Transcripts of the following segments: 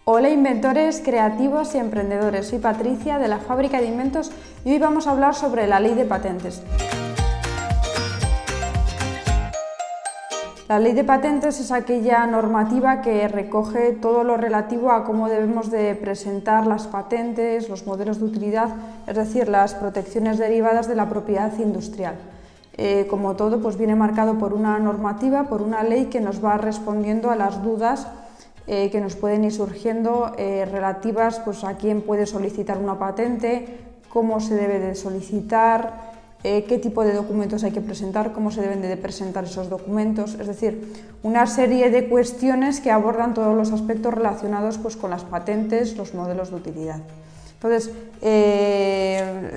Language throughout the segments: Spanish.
Hola inventores, creativos y emprendedores, soy Patricia de la Fábrica de Inventos y hoy vamos a hablar sobre la ley de patentes. La ley de patentes es aquella normativa que recoge todo lo relativo a cómo debemos de presentar las patentes, los modelos de utilidad, es decir, las protecciones derivadas de la propiedad industrial. Como todo, pues viene marcado por una normativa, por una ley que nos va respondiendo a las dudas que nos pueden ir surgiendo relativas pues, a quién puede solicitar una patente, cómo se debe de solicitar, qué tipo de documentos hay que presentar, cómo se deben de presentar esos documentos, es decir, una serie de cuestiones que abordan todos los aspectos relacionados pues, con las patentes, los modelos de utilidad. Entonces,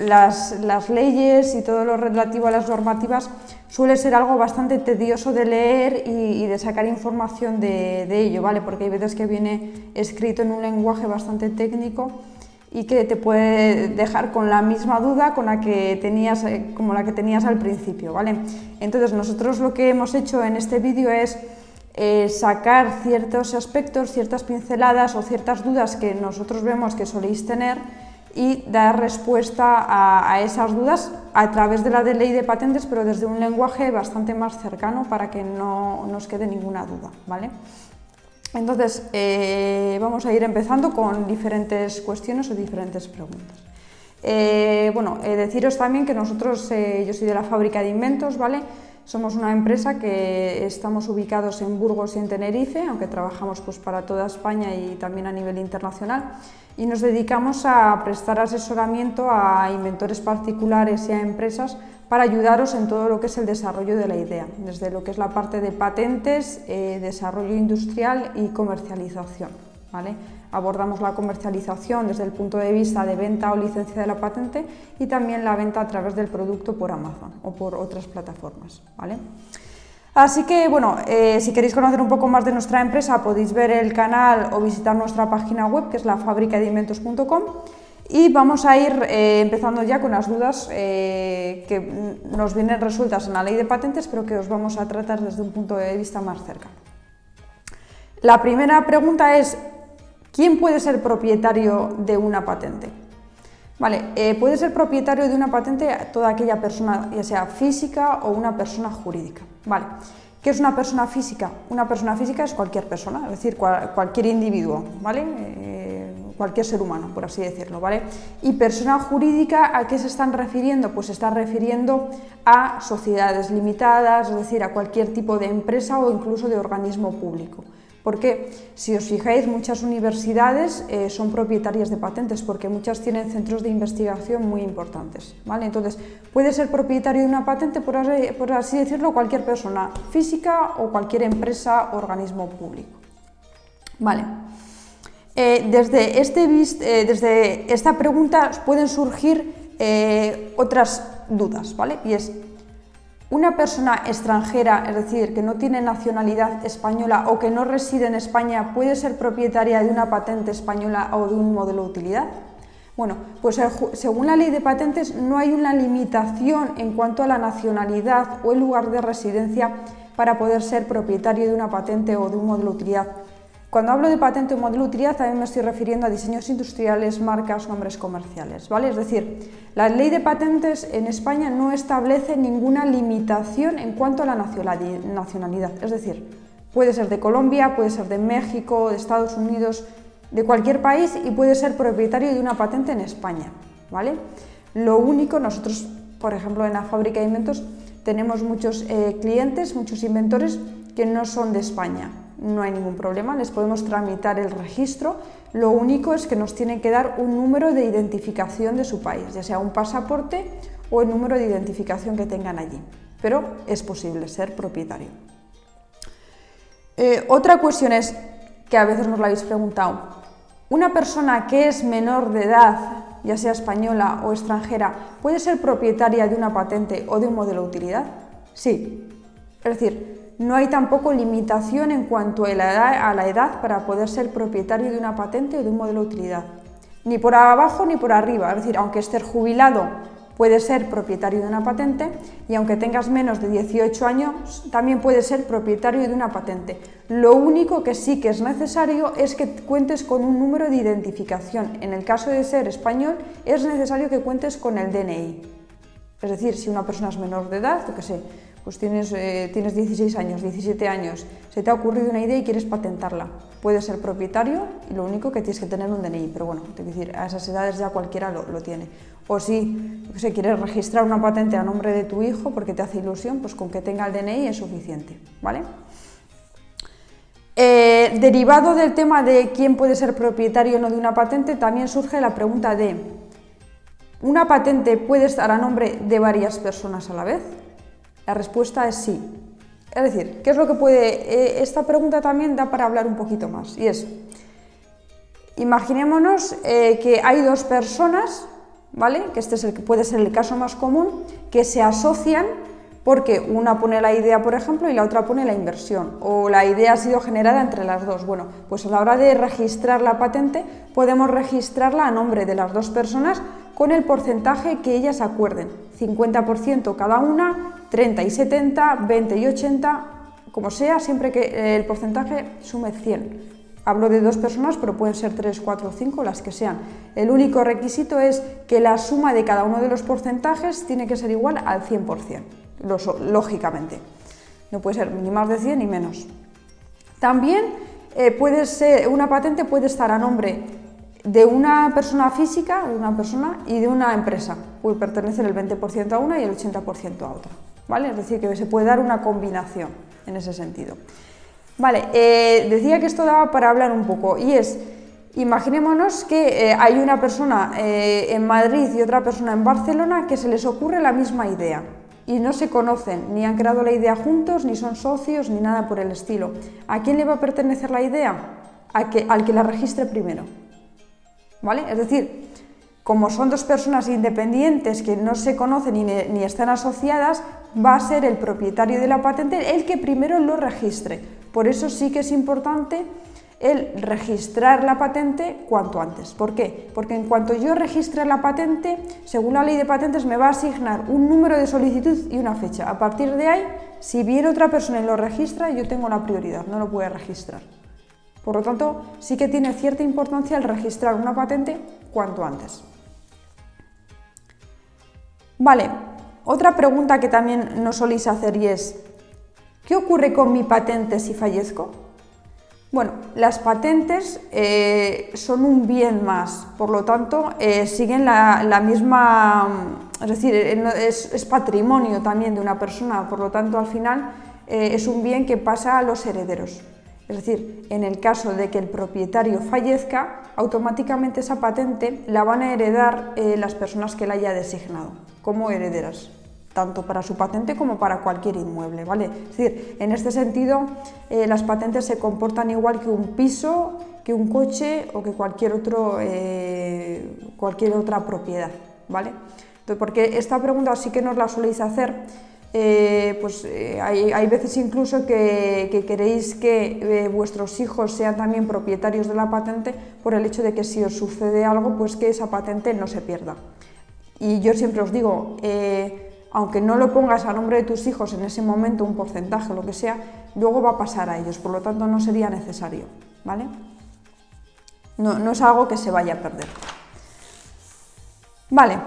las leyes y todo lo relativo a las normativas suele ser algo bastante tedioso de leer y de sacar información de ello, ¿vale? Porque hay veces que viene escrito en un lenguaje bastante técnico y que te puede dejar con la misma duda con la que tenías, como la que tenías al principio, ¿vale? Entonces, nosotros lo que hemos hecho en este vídeo es sacar ciertos aspectos, ciertas pinceladas o ciertas dudas que nosotros vemos que soléis tener y dar respuesta a esas dudas a través de la ley de patentes, pero desde un lenguaje bastante más cercano para que no nos quede ninguna duda, ¿vale? Entonces, vamos a ir empezando con diferentes cuestiones o diferentes preguntas. Deciros también que nosotros, yo soy de la Fábrica de Inventos, ¿vale? Somos una empresa que estamos ubicados en Burgos y en Tenerife, aunque trabajamos pues, para toda España y también a nivel internacional, y nos dedicamos a prestar asesoramiento a inventores particulares y a empresas para ayudaros en todo lo que es el desarrollo de la idea, desde lo que es la parte de patentes, desarrollo industrial y comercialización, ¿vale? Abordamos la comercialización desde el punto de vista de venta o licencia de la patente y también la venta a través del producto por Amazon o por otras plataformas, ¿vale? Así que, si queréis conocer un poco más de nuestra empresa podéis ver el canal o visitar nuestra página web, que es lafabricadeinventos.com, y vamos a ir empezando ya con las dudas que nos vienen resueltas en la ley de patentes, pero que os vamos a tratar desde un punto de vista más cercano. La primera pregunta es: ¿quién puede ser propietario de una patente? Vale, puede ser propietario de una patente toda aquella persona, ya sea física o una persona jurídica. Vale, ¿qué es una persona física? Una persona física es cualquier persona, es decir, cualquier individuo, ¿vale? Cualquier ser humano, por así decirlo, ¿vale? Y persona jurídica, ¿a qué se están refiriendo? Pues se está refiriendo a sociedades limitadas, es decir, a cualquier tipo de empresa o incluso de organismo público. Porque, si os fijáis, muchas universidades son propietarias de patentes porque muchas tienen centros de investigación muy importantes, ¿vale? Entonces, puede ser propietario de una patente, por así decirlo, cualquier persona física o cualquier empresa o organismo público, ¿vale? Desde esta pregunta pueden surgir otras dudas, ¿vale? Y es: ¿una persona extranjera, es decir, que no tiene nacionalidad española o que no reside en España, puede ser propietaria de una patente española o de un modelo de utilidad? Bueno, pues según la ley de patentes no hay una limitación en cuanto a la nacionalidad o el lugar de residencia para poder ser propietario de una patente o de un modelo de utilidad. Cuando hablo de patente o modelo de utilidad también me estoy refiriendo a diseños industriales, marcas, nombres comerciales, ¿vale? Es decir, la ley de patentes en España no establece ninguna limitación en cuanto a la nacionalidad, es decir, puede ser de Colombia, puede ser de México, de Estados Unidos, de cualquier país y puede ser propietario de una patente en España, ¿vale? Lo único, nosotros, por ejemplo, en la Fábrica de Inventos tenemos muchos clientes, muchos inventores que no son de España. No hay ningún problema, les podemos tramitar el registro, lo único es que nos tienen que dar un número de identificación de su país, ya sea un pasaporte o el número de identificación que tengan allí, pero es posible ser propietario. Otra cuestión es, que a veces nos la habéis preguntado: ¿una persona que es menor de edad, ya sea española o extranjera, puede ser propietaria de una patente o de un modelo de utilidad? Sí, es decir, no hay tampoco limitación en cuanto a la edad para poder ser propietario de una patente o de un modelo de utilidad. Ni por abajo ni por arriba, es decir, aunque estés jubilado puedes ser propietario de una patente y aunque tengas menos de 18 años, también puedes ser propietario de una patente. Lo único que sí que es necesario es que cuentes con un número de identificación. En el caso de ser español, es necesario que cuentes con el DNI. Es decir, si una persona es menor de edad, yo qué sé, pues tienes 16 años, 17 años, se te ha ocurrido una idea y quieres patentarla, puedes ser propietario y lo único que tienes que tener un DNI, pero bueno, te quiero decir, a esas edades ya cualquiera lo tiene. O si, yo qué sé, quieres registrar una patente a nombre de tu hijo porque te hace ilusión, pues con que tenga el DNI es suficiente, ¿vale? Derivado del tema de quién puede ser propietario o no de una patente, también surge la pregunta de ¿una patente puede estar a nombre de varias personas a la vez? La respuesta es sí. Es decir, ¿qué es lo que puede...? Esta pregunta también da para hablar un poquito más, y es, imaginémonos que hay dos personas, ¿vale? Que este puede ser el caso más común, que se asocian porque una pone la idea, por ejemplo, y la otra pone la inversión, o la idea ha sido generada entre las dos. Bueno, pues a la hora de registrar la patente, podemos registrarla a nombre de las dos personas con el porcentaje que ellas acuerden, 50% cada una, 30 y 70, 20 y 80, como sea, siempre que el porcentaje sume 100. Hablo de dos personas, pero pueden ser 3, 4 o 5, las que sean. El único requisito es que la suma de cada uno de los porcentajes tiene que ser igual al 100%, lógicamente. No puede ser ni más de 100 ni menos. También una patente puede estar a nombre de una persona física, de una persona y de una empresa. Puede pertenecer el 20% a una y el 80% a otra, ¿vale? Es decir, que se puede dar una combinación en ese sentido. Vale, decía que esto daba para hablar un poco, y es, imaginémonos que hay una persona en Madrid y otra persona en Barcelona que se les ocurre la misma idea y no se conocen, ni han creado la idea juntos, ni son socios, ni nada por el estilo. ¿A quién le va a pertenecer la idea? Al que la registre primero, ¿vale? Es decir, como son dos personas independientes que no se conocen ni están asociadas, va a ser el propietario de la patente el que primero lo registre. Por eso sí que es importante el registrar la patente cuanto antes. ¿Por qué? Porque en cuanto yo registre la patente, según la ley de patentes me va a asignar un número de solicitud y una fecha. A partir de ahí, si viene otra persona y lo registra, yo tengo la prioridad, no lo puede registrar. Por lo tanto, sí que tiene cierta importancia el registrar una patente cuanto antes. Vale, otra pregunta que también nos soléis hacer y es, ¿qué ocurre con mi patente si fallezco? Bueno, las patentes son un bien más, por lo tanto siguen la misma, es decir, es patrimonio también de una persona, por lo tanto al final es un bien que pasa a los herederos. Es decir, en el caso de que el propietario fallezca, automáticamente esa patente la van a heredar las personas que la haya designado como herederas, tanto para su patente como para cualquier inmueble, ¿vale? Es decir, en este sentido, las patentes se comportan igual que un piso, que un coche o que cualquier otra propiedad, ¿vale? Entonces, porque esta pregunta sí que nos la soléis hacer, hay veces incluso que queréis que vuestros hijos sean también propietarios de la patente por el hecho de que si os sucede algo, pues que esa patente no se pierda. Y yo siempre os digo, aunque no lo pongas a nombre de tus hijos en ese momento, un porcentaje, lo que sea, luego va a pasar a ellos, por lo tanto no sería necesario, ¿vale? No es algo que se vaya a perder. Vale,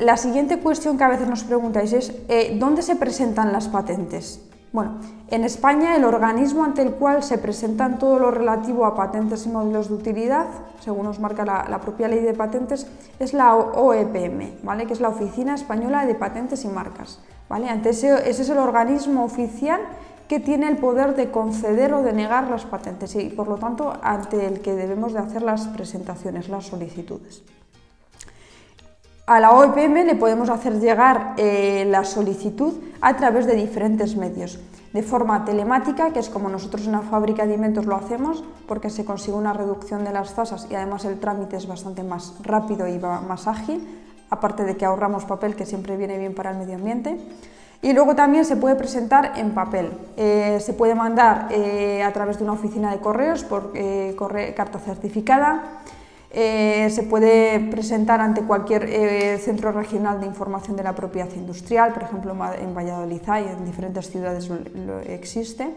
la siguiente cuestión que a veces nos preguntáis es ¿dónde se presentan las patentes? Bueno, en España el organismo ante el cual se presentan todo lo relativo a patentes y modelos de utilidad, según nos marca la propia ley de patentes, es la OEPM, ¿vale? Que es la Oficina Española de Patentes y Marcas, ¿vale? Ese es el organismo oficial que tiene el poder de conceder o de negar las patentes y, por lo tanto, ante el que debemos de hacer las presentaciones, las solicitudes. A la OEPM le podemos hacer llegar la solicitud a través de diferentes medios, de forma telemática, que es como nosotros en la fábrica de inventos lo hacemos, porque se consigue una reducción de las tasas y además el trámite es bastante más rápido y más ágil, aparte de que ahorramos papel, que siempre viene bien para el medio ambiente. Y luego también se puede presentar en papel, se puede mandar a través de una oficina de correos por carta certificada. Se puede presentar ante cualquier centro regional de información de la propiedad industrial, por ejemplo en Valladolid y en diferentes ciudades existe.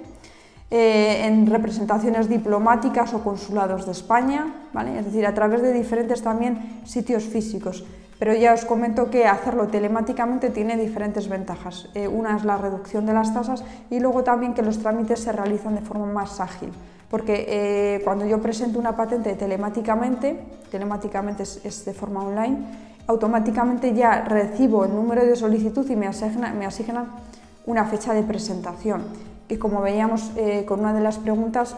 En representaciones diplomáticas o consulados de España, ¿vale? Es decir, a través de diferentes también sitios físicos. Pero ya os comento que hacerlo telemáticamente tiene diferentes ventajas. Una es la reducción de las tasas y luego también que los trámites se realizan de forma más ágil. Porque cuando yo presento una patente telemáticamente es de forma online, automáticamente ya recibo el número de solicitud y me asignan una fecha de presentación. Y como veíamos con una de las preguntas,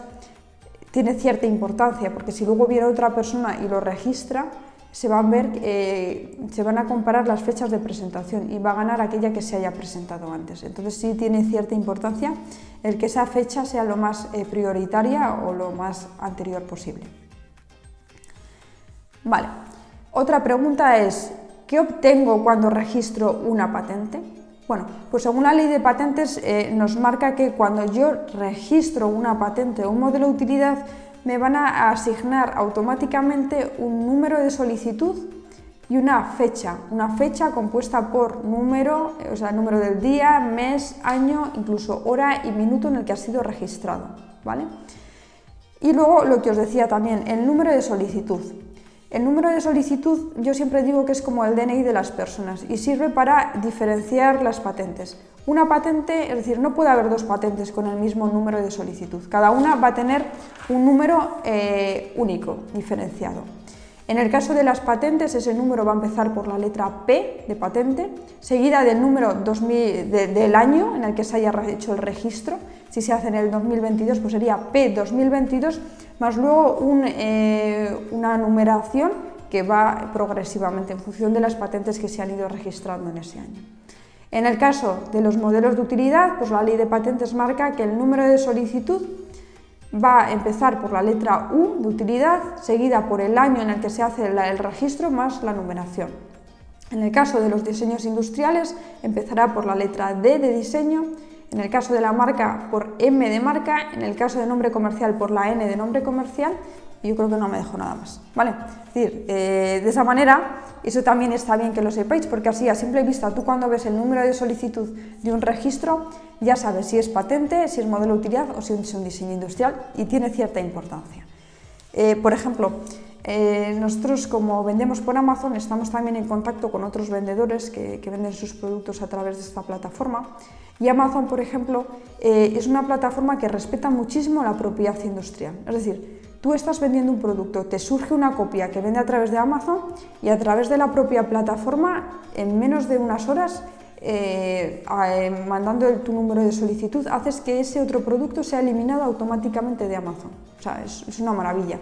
tiene cierta importancia, porque si luego viene otra persona y lo registra, se van a comparar las fechas de presentación y va a ganar aquella que se haya presentado antes. Entonces sí tiene cierta importancia el que esa fecha sea lo más prioritaria o lo más anterior posible. Vale. Otra pregunta es, ¿qué obtengo cuando registro una patente? Bueno, pues según la ley de patentes nos marca que cuando yo registro una patente o un modelo de utilidad, me van a asignar automáticamente un número de solicitud y una fecha compuesta por número, o sea, número del día, mes, año, incluso hora y minuto en el que ha sido registrado, ¿vale? Y luego lo que os decía también, el número de solicitud. El número de solicitud yo siempre digo que es como el DNI de las personas y sirve para diferenciar las patentes. Una patente, es decir, no puede haber dos patentes con el mismo número de solicitud. Cada una va a tener un número único, diferenciado. En el caso de las patentes, ese número va a empezar por la letra P de patente, seguida del número del año en el que se haya hecho el registro. Si se hace en el 2022, pues sería P 2022, más luego una numeración que va progresivamente en función de las patentes que se han ido registrando en ese año. En el caso de los modelos de utilidad, pues la ley de patentes marca que el número de solicitud va a empezar por la letra U de utilidad, seguida por el año en el que se hace el registro más la numeración. En el caso de los diseños industriales, empezará por la letra D de diseño, en el caso de la marca por M de marca, en el caso de nombre comercial por la N de nombre comercial, y yo creo que no me dejo nada más, ¿vale? Es decir, de esa manera, eso también está bien que lo sepáis, porque así a simple vista tú cuando ves el número de solicitud de un registro ya sabes si es patente, si es modelo de utilidad o si es un diseño industrial y tiene cierta importancia. Por ejemplo, nosotros como vendemos por Amazon estamos también en contacto con otros vendedores que venden sus productos a través de esta plataforma y Amazon, por ejemplo, es una plataforma que respeta muchísimo la propiedad industrial, es decir, tú estás vendiendo un producto, te surge una copia que vende a través de Amazon y a través de la propia plataforma, en menos de unas horas, mandando tu número de solicitud, haces que ese otro producto sea eliminado automáticamente de Amazon. O sea, es una maravilla.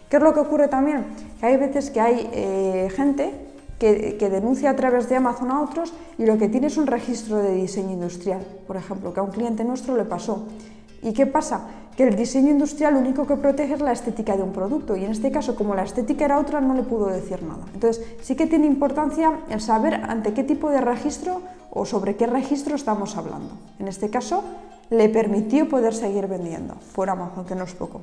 ¿Qué es lo que ocurre también? Que hay veces que hay gente que denuncia a través de Amazon a otros y lo que tiene es un registro de diseño industrial, por ejemplo, que a un cliente nuestro le pasó. ¿Y qué pasa? Que el diseño industrial lo único que protege es la estética de un producto y en este caso, como la estética era otra, no le pudo decir nada. Entonces, sí que tiene importancia el saber ante qué tipo de registro o sobre qué registro estamos hablando. En este caso, le permitió poder seguir vendiendo por Amazon, que no es poco.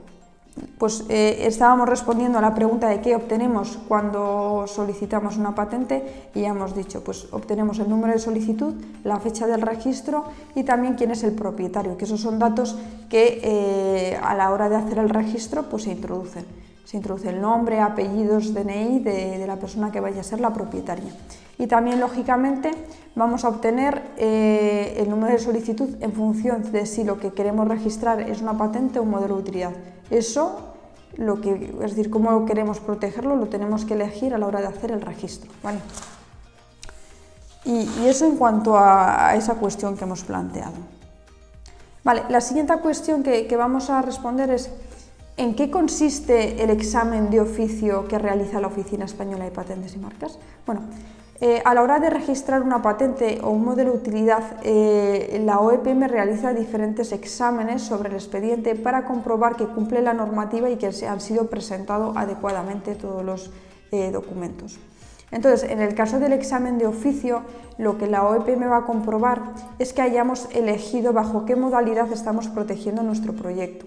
Pues estábamos respondiendo a la pregunta de qué obtenemos cuando solicitamos una patente y ya hemos dicho, pues obtenemos el número de solicitud, la fecha del registro y también quién es el propietario, que esos son datos que a la hora de hacer el registro pues se introducen. Se introduce el nombre, apellidos, DNI de la persona que vaya a ser la propietaria. Y también, lógicamente, vamos a obtener el número de solicitud en función de si lo que queremos registrar es una patente o un modelo de utilidad. Eso, es decir, cómo queremos protegerlo, lo tenemos que elegir a la hora de hacer el registro, ¿vale? Y eso en cuanto a esa cuestión que hemos planteado. Vale, la siguiente cuestión que vamos a responder es ¿en qué consiste el examen de oficio que realiza la Oficina Española de Patentes y Marcas? Bueno, a la hora de registrar una patente o un modelo de utilidad, la OEPM realiza diferentes exámenes sobre el expediente para comprobar que cumple la normativa y que se han sido presentados adecuadamente todos los documentos. Entonces, en el caso del examen de oficio, lo que la OEPM va a comprobar es que hayamos elegido bajo qué modalidad estamos protegiendo nuestro proyecto.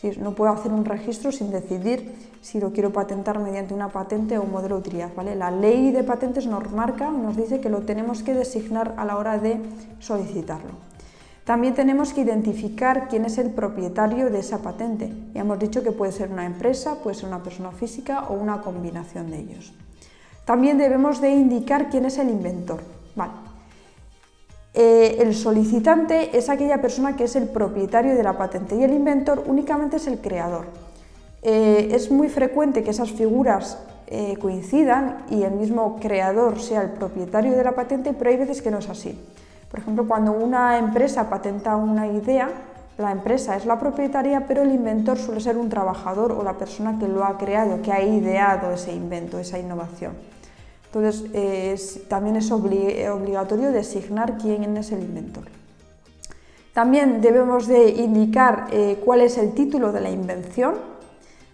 Es decir, no puedo hacer un registro sin decidir si lo quiero patentar mediante una patente o un modelo de utilidad, ¿vale? La ley de patentes nos marca, nos dice que lo tenemos que designar a la hora de solicitarlo. También tenemos que identificar quién es el propietario de esa patente. Ya hemos dicho que puede ser una empresa, puede ser una persona física o una combinación de ellos. También debemos de indicar quién es el inventor, ¿vale? El solicitante es aquella persona que es el propietario de la patente y el inventor únicamente es el creador. Es muy frecuente que esas figuras coincidan y el mismo creador sea el propietario de la patente, pero hay veces que no es así. Por ejemplo, cuando una empresa patenta una idea, la empresa es la propietaria, pero el inventor suele ser un trabajador o la persona que lo ha creado, que ha ideado ese invento, esa innovación. Entonces, también es obligatorio designar quién es el inventor. También debemos de indicar cuál es el título de la invención,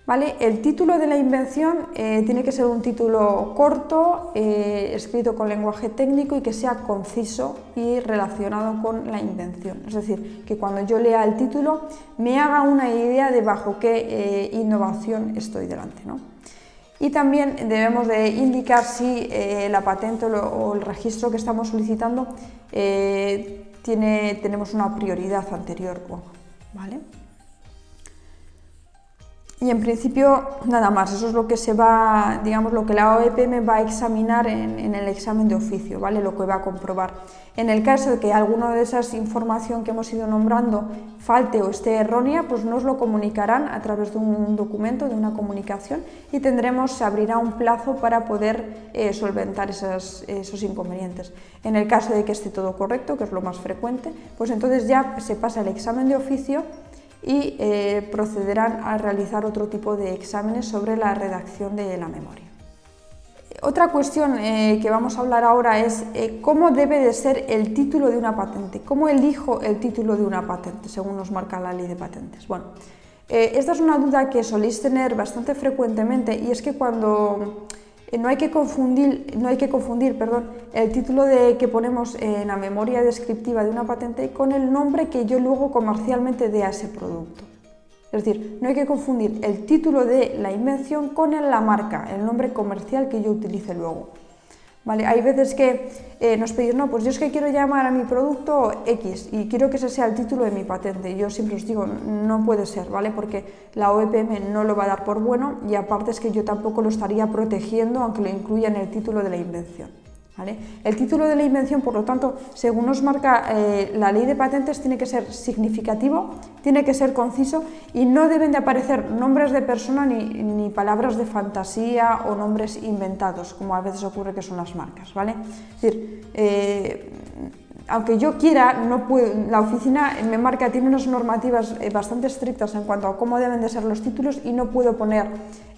¿vale? El título de la invención tiene que ser un título corto, escrito con lenguaje técnico y que sea conciso y relacionado con la invención. Es decir, que cuando yo lea el título me haga una idea de bajo qué innovación estoy delante, ¿no? Y también debemos de indicar si la patente o el registro que estamos solicitando tenemos una prioridad anterior, ¿vale? Y en principio nada más, eso es lo que lo que la OEPM va a examinar en el examen de oficio, ¿vale? Lo que va a comprobar. En el caso de que alguna de esas información que hemos ido nombrando falte o esté errónea, pues nos lo comunicarán a través de un documento, de una comunicación, y se abrirá un plazo para poder solventar esos inconvenientes. En el caso de que esté todo correcto, que es lo más frecuente, pues entonces ya se pasa el examen de oficio y procederán a realizar otro tipo de exámenes sobre la redacción de la memoria. Otra cuestión que vamos a hablar ahora es cómo debe de ser el título de una patente. ¿Cómo elijo el título de una patente, según nos marca la ley de patentes? Bueno, esta es una duda que soléis tener bastante frecuentemente y es que cuando no hay que confundir, el título que ponemos en la memoria descriptiva de una patente con el nombre que yo luego comercialmente dé a ese producto. Es decir, no hay que confundir el título de la invención con la marca, el nombre comercial que yo utilice luego. ¿Vale? Hay veces que nos pedís, no, pues yo es que quiero llamar a mi producto X y quiero que ese sea el título de mi patente. Yo siempre os digo, no puede ser, ¿vale? Porque la OEPM no lo va a dar por bueno y aparte es que yo tampoco lo estaría protegiendo aunque lo incluya en el título de la invención. ¿Vale? El título de la invención, por lo tanto, según nos marca la ley de patentes, tiene que ser significativo, tiene que ser conciso y no deben de aparecer nombres de persona ni palabras de fantasía o nombres inventados, como a veces ocurre que son las marcas, ¿vale? Es decir, aunque yo quiera, no puedo, la oficina me marca, tiene unas normativas bastante estrictas en cuanto a cómo deben de ser los títulos y no puedo poner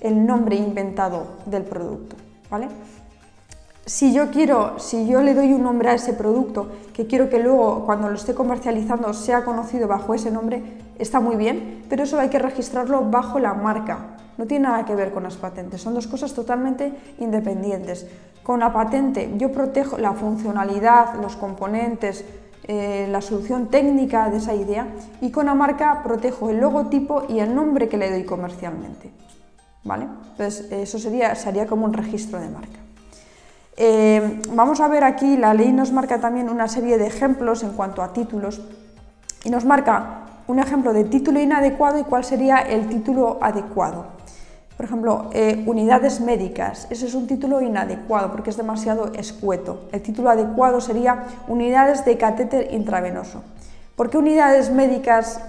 el nombre inventado del producto, ¿vale? Si yo le doy un nombre a ese producto, que quiero que luego cuando lo esté comercializando sea conocido bajo ese nombre, está muy bien, pero eso hay que registrarlo bajo la marca. No tiene nada que ver con las patentes, son dos cosas totalmente independientes. Con la patente yo protejo la funcionalidad, los componentes, la solución técnica de esa idea y con la marca protejo el logotipo y el nombre que le doy comercialmente. ¿Vale? Entonces eso se haría como un registro de marca. Vamos a ver aquí, la ley nos marca también una serie de ejemplos en cuanto a títulos y nos marca un ejemplo de título inadecuado y cuál sería el título adecuado. Por ejemplo, unidades médicas, ese es un título inadecuado porque es demasiado escueto. El título adecuado sería unidades de catéter intravenoso. ¿Por qué unidades médicas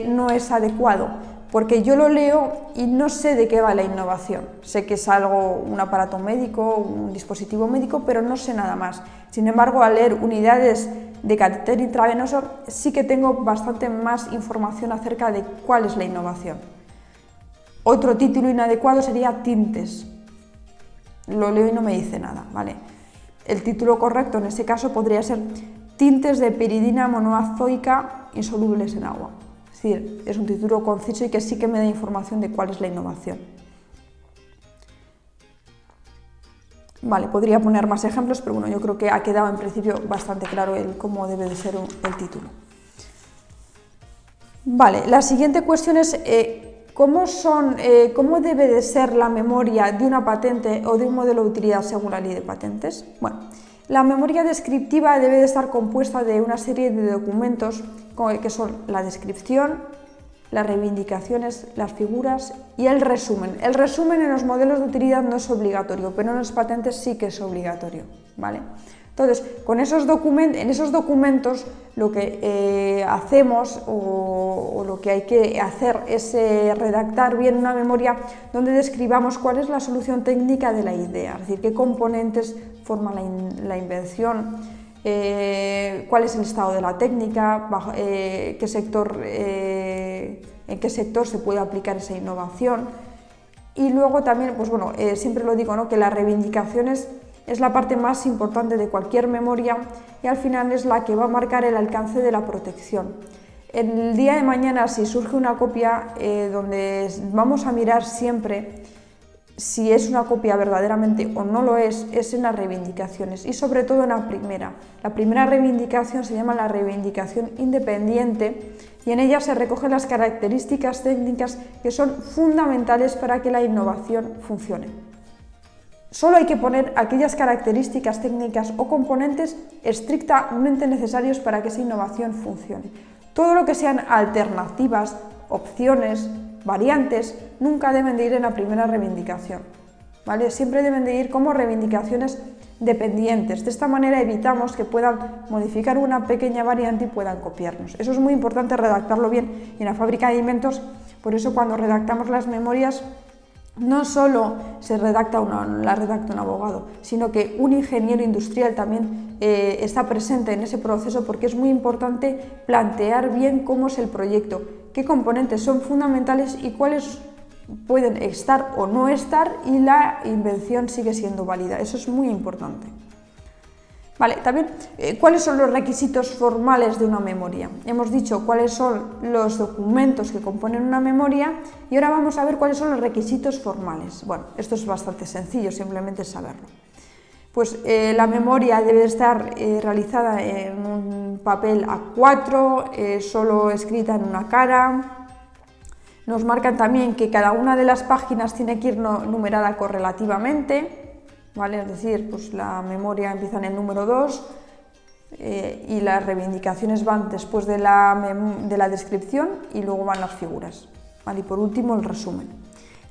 no es adecuado? Porque yo lo leo y no sé de qué va la innovación. Sé que es un aparato médico, un dispositivo médico, pero no sé nada más. Sin embargo, al leer unidades de catéter intravenoso, sí que tengo bastante más información acerca de cuál es la innovación. Otro título inadecuado sería tintes. Lo leo y no me dice nada, ¿vale? El título correcto en este caso podría ser tintes de piridina monoazoica insolubles en agua. Es decir, es un título conciso y que sí que me da información de cuál es la innovación. Vale, podría poner más ejemplos, pero bueno, yo creo que ha quedado en principio bastante claro cómo debe de ser el título. Vale, la siguiente cuestión es ¿cómo debe de ser la memoria de una patente o de un modelo de utilidad según la ley de patentes? Bueno, la memoria descriptiva debe de estar compuesta de una serie de documentos que son la descripción, las reivindicaciones, las figuras y el resumen. El resumen en los modelos de utilidad no es obligatorio, pero en las patentes sí que es obligatorio, ¿vale? Entonces, en esos documentos lo que hacemos o lo que hay que hacer es redactar bien una memoria donde describamos cuál es la solución técnica de la idea, es decir, qué componentes forman la invención, cuál es el estado de la técnica, en qué sector se puede aplicar esa innovación. Y luego también, pues bueno, siempre lo digo, ¿no?, que las reivindicaciones es la parte más importante de cualquier memoria y al final es la que va a marcar el alcance de la protección. El día de mañana, si surge una copia, donde vamos a mirar siempre si es una copia verdaderamente o no lo es en las reivindicaciones y sobre todo en la primera. La primera reivindicación se llama la reivindicación independiente y en ella se recogen las características técnicas que son fundamentales para que la innovación funcione. Solo hay que poner aquellas características técnicas o componentes estrictamente necesarios para que esa innovación funcione. Todo lo que sean alternativas, opciones, variantes, nunca deben de ir en la primera reivindicación, ¿vale? Siempre deben de ir como reivindicaciones dependientes. De esta manera evitamos que puedan modificar una pequeña variante y puedan copiarnos. Eso es muy importante redactarlo bien. Y en la fábrica de inventos, por eso cuando redactamos las memorias, no solo la redacta un abogado, sino que un ingeniero industrial también está presente en ese proceso, porque es muy importante plantear bien cómo es el proyecto, qué componentes son fundamentales y cuáles pueden estar o no estar y la invención sigue siendo válida. Eso es muy importante. Vale, también, ¿cuáles son los requisitos formales de una memoria? Hemos dicho cuáles son los documentos que componen una memoria y ahora vamos a ver cuáles son los requisitos formales. Bueno, esto es bastante sencillo, simplemente saberlo. Pues la memoria debe estar realizada en un papel A4, solo escrita en una cara. Nos marcan también que cada una de las páginas tiene que ir numerada correlativamente. ¿Vale? Es decir, pues la memoria empieza en el número 2 y las reivindicaciones van después de la descripción y luego van las figuras. ¿Vale? Y por último el resumen.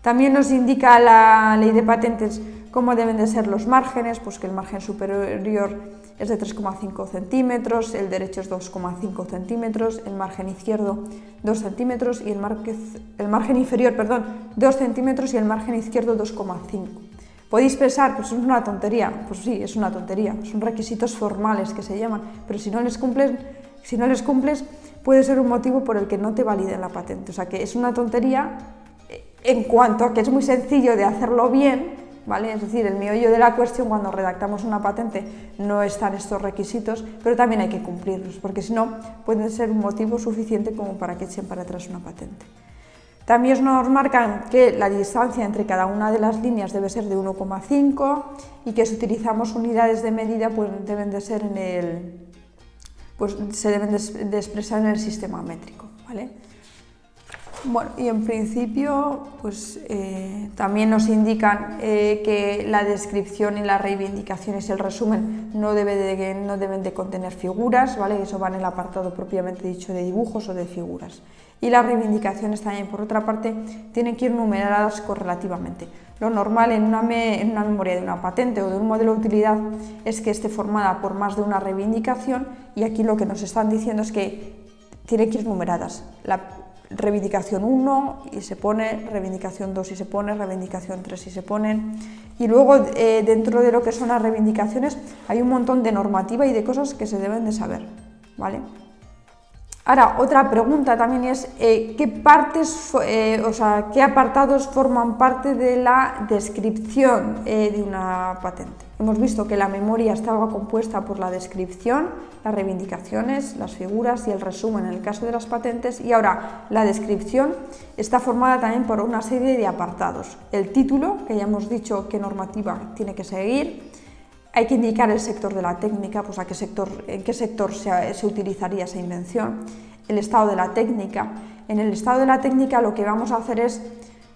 También nos indica la ley de patentes cómo deben de ser los márgenes, pues que el margen superior es de 3,5 centímetros, el derecho es 2,5 centímetros, el margen izquierdo 2 centímetros y el margen inferior, 2 centímetros y el margen izquierdo 2,5. Podéis pensar, pues es una tontería. Pues sí, es una tontería, son requisitos formales que se llaman, pero si no les cumples puede ser un motivo por el que no te validen la patente. O sea que es una tontería en cuanto a que es muy sencillo de hacerlo bien, ¿vale? Es decir, el meollo de la cuestión cuando redactamos una patente no están estos requisitos, pero también hay que cumplirlos, porque si no pueden ser un motivo suficiente como para que echen para atrás una patente. También nos marcan que la distancia entre cada una de las líneas debe ser de 1,5 y que si utilizamos unidades de medida pues deben de ser se deben de expresar en el sistema métrico, ¿vale? Bueno, y en principio pues también nos indican que la descripción y las reivindicaciones y el resumen no deben de contener figuras, ¿vale? Eso va en el apartado propiamente dicho de dibujos o de figuras. Y las reivindicaciones también, por otra parte, tienen que ir numeradas correlativamente. Lo normal en una memoria de una patente o de un modelo de utilidad es que esté formada por más de una reivindicación y aquí lo que nos están diciendo es que tienen que ir numeradas. La reivindicación 1 y se pone, reivindicación 2 y se pone, reivindicación 3 y se ponen. Y luego dentro de lo que son las reivindicaciones hay un montón de normativa y de cosas que se deben de saber, ¿vale? Ahora, otra pregunta también es ¿qué apartados forman parte de la descripción de una patente? Hemos visto que la memoria estaba compuesta por la descripción, las reivindicaciones, las figuras y el resumen en el caso de las patentes, y ahora la descripción está formada también por una serie de apartados. El título, que ya hemos dicho qué normativa tiene que seguir. Hay que indicar el sector de la técnica, pues en qué sector se utilizaría esa invención, el estado de la técnica. En el estado de la técnica lo que vamos a hacer es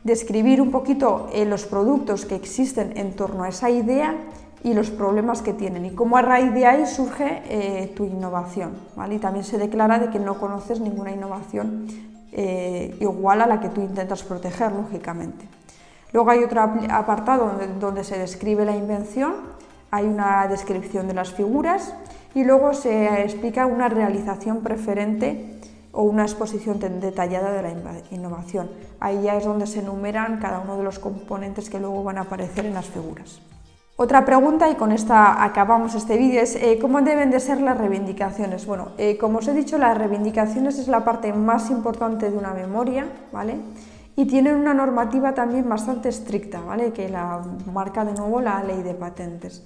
describir un poquito los productos que existen en torno a esa idea y los problemas que tienen y cómo a raíz de ahí surge tu innovación, ¿vale? Y también se declara de que no conoces ninguna innovación igual a la que tú intentas proteger, lógicamente. Luego hay otro apartado donde se describe la invención, hay una descripción de las figuras y luego se explica una realización preferente o una exposición detallada de la innovación. Ahí ya es donde se enumeran cada uno de los componentes que luego van a aparecer en las figuras. Otra pregunta, y con esta acabamos este vídeo, es ¿cómo deben de ser las reivindicaciones? Bueno, como os he dicho, las reivindicaciones es la parte más importante de una memoria, ¿vale? Y tienen una normativa también bastante estricta, ¿vale? Que la marca de nuevo la ley de patentes.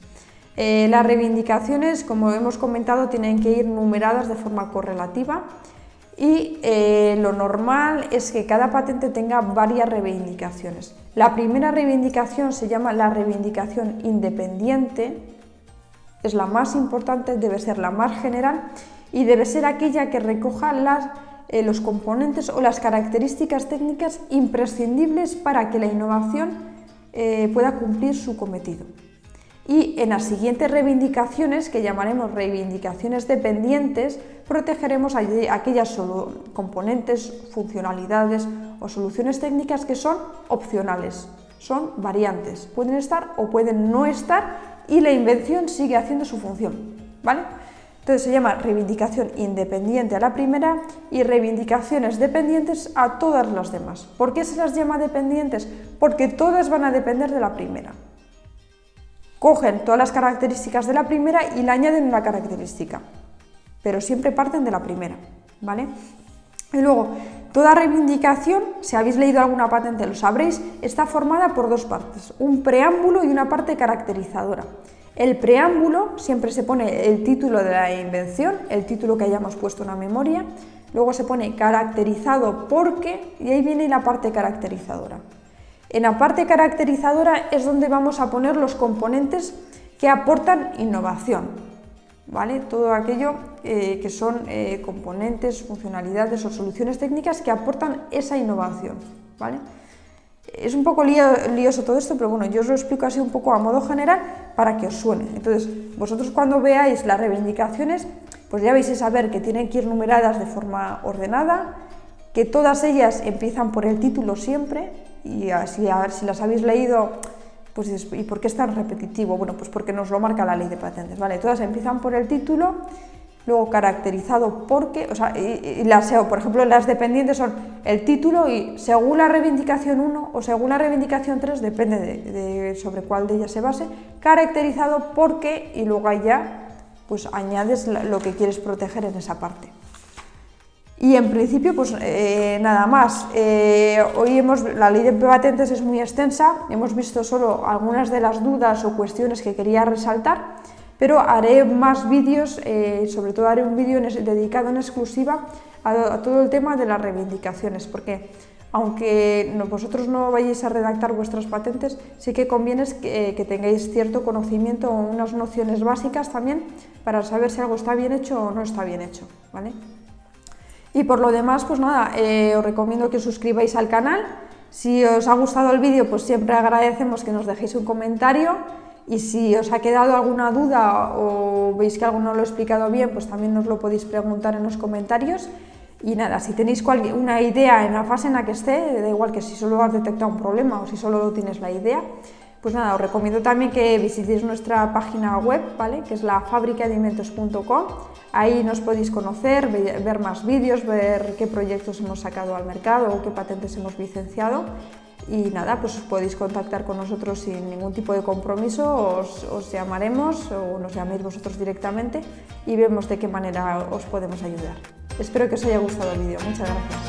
Las reivindicaciones, como hemos comentado, tienen que ir numeradas de forma correlativa y lo normal es que cada patente tenga varias reivindicaciones. La primera reivindicación se llama la reivindicación independiente, es la más importante, debe ser la más general y debe ser aquella que recoja los componentes o las características técnicas imprescindibles para que la innovación pueda cumplir su cometido. Y en las siguientes reivindicaciones, que llamaremos reivindicaciones dependientes, protegeremos aquellas componentes, funcionalidades o soluciones técnicas que son opcionales, son variantes, pueden estar o pueden no estar y la invención sigue haciendo su función, ¿vale? Entonces se llama reivindicación independiente a la primera y reivindicaciones dependientes a todas las demás. ¿Por qué se las llama dependientes? Porque todas van a depender de la primera. Cogen todas las características de la primera y le añaden una característica, pero siempre parten de la primera, ¿vale? Y luego, toda reivindicación, si habéis leído alguna patente lo sabréis, está formada por dos partes, un preámbulo y una parte caracterizadora. El preámbulo siempre se pone el título de la invención, el título que hayamos puesto en la memoria, luego se pone caracterizado porque, y ahí viene la parte caracterizadora. En la parte caracterizadora es donde vamos a poner los componentes que aportan innovación, ¿vale? Todo aquello que son componentes, funcionalidades o soluciones técnicas que aportan esa innovación, ¿vale? Es un poco lioso todo esto, pero bueno, yo os lo explico así un poco a modo general para que os suene. Entonces, vosotros cuando veáis las reivindicaciones, pues ya vais a saber que tienen que ir numeradas de forma ordenada, que todas ellas empiezan por el título siempre, y así a ver si las habéis leído, pues ¿y por qué es tan repetitivo? Bueno, pues porque nos lo marca la ley de patentes, ¿vale? Todas empiezan por el título, luego caracterizado porque, o sea, por ejemplo, las dependientes son el título y según la reivindicación 1 o según la reivindicación 3, depende de sobre cuál de ellas se base, caracterizado porque, y luego allá pues añades lo que quieres proteger en esa parte. Y en principio, pues nada más. Hoy la ley de patentes es muy extensa, hemos visto solo algunas de las dudas o cuestiones que quería resaltar, pero haré más vídeos, sobre todo haré un vídeo dedicado en exclusiva a todo el tema de las reivindicaciones, porque aunque vosotros no vayáis a redactar vuestras patentes, sí que conviene que tengáis cierto conocimiento o unas nociones básicas también para saber si algo está bien hecho o no está bien hecho, ¿vale? Y por lo demás, pues nada, os recomiendo que os suscribáis al canal. Si os ha gustado el vídeo, pues siempre agradecemos que nos dejéis un comentario. Y si os ha quedado alguna duda o veis que algo no lo he explicado bien, pues también nos lo podéis preguntar en los comentarios. Y nada, si tenéis una idea en la fase en la que esté, da igual que si solo has detectado un problema o si solo tienes la idea, pues nada, os recomiendo también que visitéis nuestra página web, ¿vale? Que es la fabricadeinventos.com. Ahí nos podéis conocer, ver más vídeos, ver qué proyectos hemos sacado al mercado o qué patentes hemos licenciado. Y nada, pues os podéis contactar con nosotros sin ningún tipo de compromiso, os llamaremos o nos llaméis vosotros directamente y vemos de qué manera os podemos ayudar. Espero que os haya gustado el vídeo. Muchas gracias.